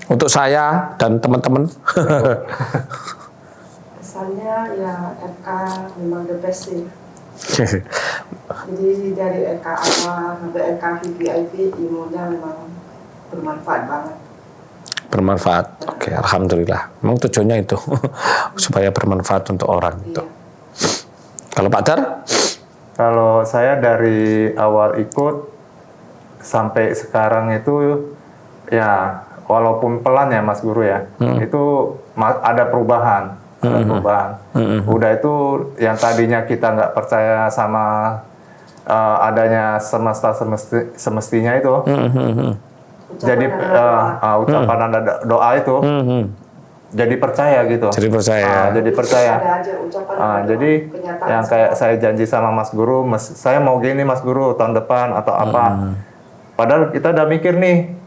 Untuk saya dan teman-teman. Kesannya ya RK memang the best sih. Jadi dari RK awal sampai RK VIP ilmunya memang bermanfaat banget. Bermanfaat. Oke, alhamdulillah. Memang tujuannya itu supaya bermanfaat untuk orang itu. Iya. Kalau Pak Dar? Kalau saya dari awal ikut sampai sekarang itu ya walaupun pelan ya Mas Guru ya, itu ada perubahan. Udah itu yang tadinya kita nggak percaya sama adanya semestinya itu. Jadi ucapan ada doa itu jadi percaya gitu. Jadi percaya. Jadi percaya. Ada aja ucapan Jadi kenyataan yang kayak saya janji sama Mas Guru, saya mau gini Mas Guru tahun depan atau apa. Padahal kita udah mikir nih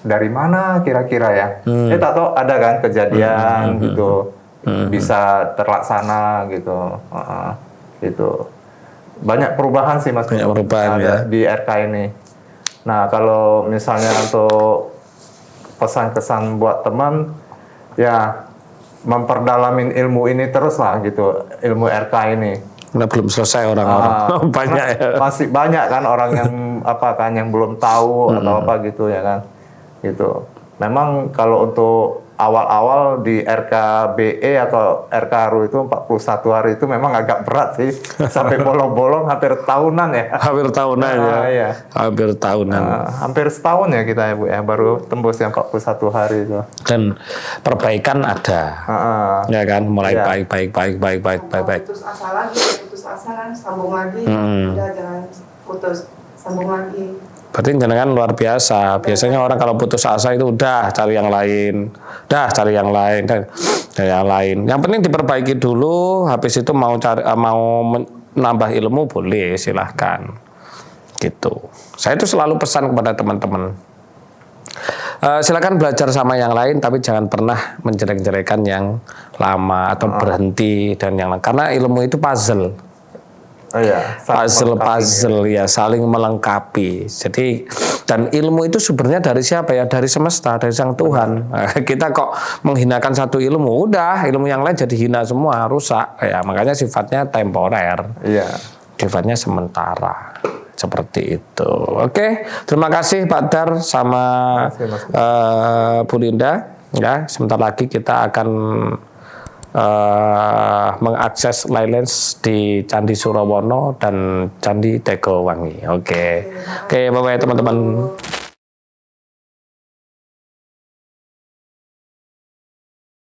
dari mana kira-kira ya. Tak tahu ada kan kejadian gitu. Bisa terlaksana gitu. Gitu. Banyak perubahan sih Mas. Banyak perubahan ya di RK ini. Nah, kalau misalnya untuk pesan-kesan buat teman ya memperdalamin ilmu ini terus lah gitu, ilmu RK ini. Nah, belum selesai orang-orang. Banyak ya. Masih banyak kan orang yang yang belum tahu atau apa gitu ya kan. Gitu. Memang kalau untuk awal-awal di RKBE atau RKRU itu 41 hari itu memang agak berat sih. Sampai bolong-bolong hampir tahunan ya. Hampir tahunan ya. Iya. Hampir tahunan. Hampir setahun ya kita ya Bu ya, baru tembus yang 41 hari itu. Dan perbaikan ada. Ya kan, mulai baik. Putus asa kan, sambung lagi. Udah jangan putus, sambung lagi. Berarti jenengan luar biasa. Biasanya orang kalau putus asa itu udah cari yang lain, cari yang lain. Yang penting diperbaiki dulu. Habis itu mau nambah ilmu boleh, silahkan. Gitu. Saya itu selalu pesan kepada teman-teman. Silakan belajar sama yang lain, tapi jangan pernah menjelek-jelekan yang lama atau berhenti dan yang lain. Karena ilmu itu puzzle. Puzzle ya, saling melengkapi. Jadi dan ilmu itu sebenarnya dari siapa ya? Dari semesta, dari Sang Tuhan. Kita kok menghinakan satu ilmu, udah ilmu yang lain jadi hina semua, rusak. Ya, makanya sifatnya temporer. Iya. Sifatnya sementara. Seperti itu. Oke, terima kasih Pak Dar sama Bu Linda. Ya, sebentar lagi kita akan mengakses Leylands di Candi Surawono dan Candi Tegowangi. Oke, bye-bye teman-teman.